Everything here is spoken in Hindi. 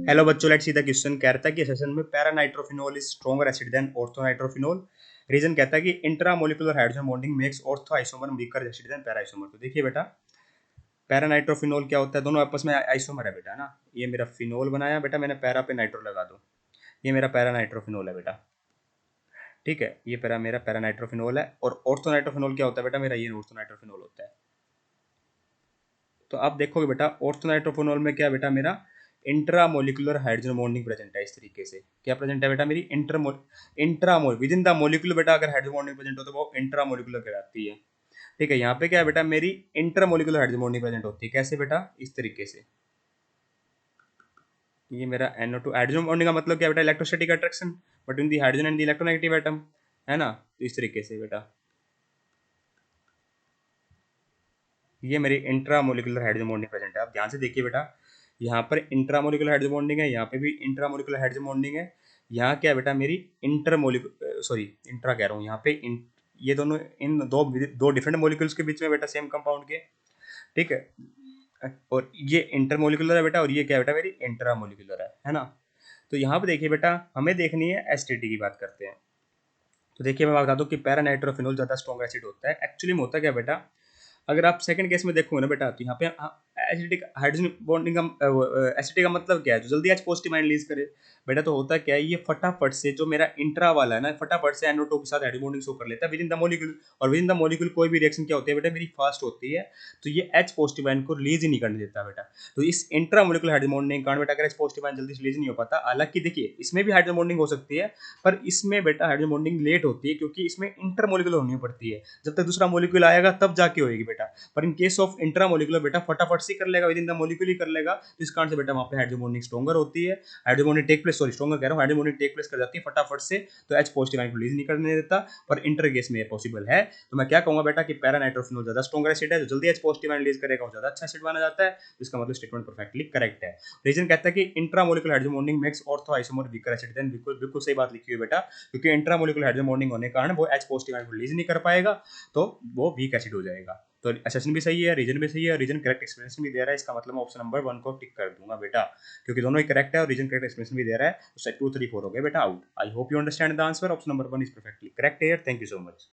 हेलो बच्चों, लेट्स सी द क्वेश्चन। कहता है कि सेशन में paranitrophenol is stronger acid than orthonitrophenol. Reason कहता है कि intramolecular hydrogen bonding makes ortho isomer weaker acid than para isomer. तो देखिए बेटा, पैरानाइट्रोफिनोल क्या होता है, दोनों आपस में आइसोमर है बेटा ना। ये मेरा फिनोल बनाया बेटा मैंने, पैरा पे नाइट्रो लगा दो, ये मेरा पैरानाइट्रोफिनोल है बेटा। ठीक है, ये मेरा पैरानाइट्रोफिनोल है। और ऑर्थोनाइट्रोफिनोल क्या होता है बेटा, मेरा ये ऑर्थोनाइट्रोफिनोल होता है। तो आप देखोगे बेटा, ऑर्थोनाइट्रोफिनोल में क्या बेटा, मेरा इंट्रामोलिकुलर हाइड्रोजन बॉन्डिंग प्रेजेंट है। इस तरीके से क्या प्रेजेंट है बेटा, मेरी इंट्रामोल विद इन द मोलिकुलर बेटा। अगर हाइड्रोजन बॉन्डिंग प्रेजेंट हो तो वो इंट्रामोलिकुलर कहलाती है। ठीक है, यहाँ पे क्या है बेटा, मेरी इंटरमोलिकुलर हाइड्रोजन बॉन्डिंग प्रेजेंट होती है। कैसे बेटा, इस तरीके से। ये मेरा NO2 हाइड्रोजन बॉन्डिंग का मतलब क्या है बेटा, electrostatic attraction between the hydrogen and the electronegative atom, है ना। तो इस तरीके से बेटा, ये मेरी इंट्रामोलिकुलर हाइड्रोजन बॉन्डिंग प्रेजेंट है। आप ध्यान से देखिए बेटा, यहाँ पर इंट्रामोलिकुलर हाइड्रोजन बॉन्डिंग है, यहाँ पे भी इंट्रामोलिकुलर हाइड्रोजन बॉन्डिंग है। यहाँ क्या है बेटा, मेरी इंटरमोलिकुलर सॉरी इंट्रा कह रहा हूँ, यहाँ पे ये दोनों इन दो दो डिफरेंट मोलिक्यूल्स के बीच में बेटा, सेम कंपाउंड के। ठीक है, और ये इंटरमोलिकुलर है बेटा, और ये क्या है बेटा, मेरी इंट्रामोलिकुलर है ना। तो यहाँ पे देखिए बेटा, हमें देखनी है एसिडिटी की बात करते हैं। तो देखिए मैं बता दूं कि पैरानाइट्रोफिनोल ज्यादा स्ट्रॉन्ग एसिड होता है। एक्चुअली में होता क्या बेटा, अगर आप सेकंड केस में देखोगे ना बेटा, तो यहाँ पे एसिडिक हाइड्रोजन बॉन्डिंग का एसिडिक का मतलब क्या है, जो जल्दी एच पॉजिटिव आयन रिलीज करे। बेटा तो होता क्या है, ये फटाफट से जो मेरा इंट्रा वाला है ना, फटाफट से NO2 के साथ हाइड्रोजन बॉन्डिंग शो कर लेता है विद इन द मॉलिक्यूल। और विद इन द मॉलिक्यूल कोई भी रिएक्शन क्या होती है बेटा, मेरी फास्ट होती है। तो ये एच पॉजिटिव आयन को रिलीज ही नहीं करने देता बेटा। तो इस इंट्रा मोलिकुलर हाइड्रोजन बॉन्डिंग कारण बेटा, अगर एच पॉजिटिव आयन जल्दी से रिलीज नहीं हो पाता। हालांकि देखिए, इसमें भी हाइड्रोजन बॉन्डिंग हो सकती है, पर इसमें बेटा हाइड्रोजन बॉन्डिंग लेट होती है, क्योंकि इसमें इंटर मोलिकुलर होनी पड़ती है। जब तक दूसरा मोलिक्यूल आएगा तब जाके होगी बेटा। पर in case of intra molecular बेटा, फटाफट से कर लेगा, विद इन द मोलिक्यूल ही कर लेगा। तो इस कारण से बेटा वहां पे हाइड्रोजन बॉन्डिंग स्ट्रॉन्गर होती है। Hydrogen bonding take place, sorry stronger कह रहा हूं, हाइड्रोजन बॉन्डिंग टेक प्लेस कर जाती है फटाफट से। तो एच पॉजिटिव आयन को रिलीज नहीं करने देता, पर इंटर केस में ये पॉसिबल है। तो मैं क्या कहूंगा बेटा, कि पैरानाइट्रोफिनोल ज्यादा स्ट्रॉन्गर एसिड है, जो जल्दी एच पॉजिटिव आयन रिलीज करेगा वो ज्यादा अच्छा एसिड माना जाता है। तो इसका मतलब स्टेटमेंट परफेक्टली करेक्ट है। रीजन कहता है कि intramolecular hydrogen bonding makes ortho isomer weaker acid than. बिल्कुल बिल्कुल सही बात लिखी हुई है बेटा, क्योंकि इंट्रामोलिकुलर हाइड्रोजन बॉन्डिंग होने के कारण वो एच पॉजिटिव आयन को रिलीज नहीं कर पाएगा, तो वो वीक एसिड हो जाएगा। तो असेसन भी सही है, रीजन भी सही है, रीजन करेक्ट एक्सप्लेनेशन भी दे रहा है। इसका मतलब मैं ऑप्शन नंबर 1 को टिक कर दूंगा बेटा, क्योंकि दोनों ही करेक्ट है और रीजन करेक्ट एक्सप्लेनेशन भी दे रहा है। तो सेट 2 3 4 हो गए बेटा out. I hope you understand the answer. Option number 1 is perfectly correct here. Thank you so much.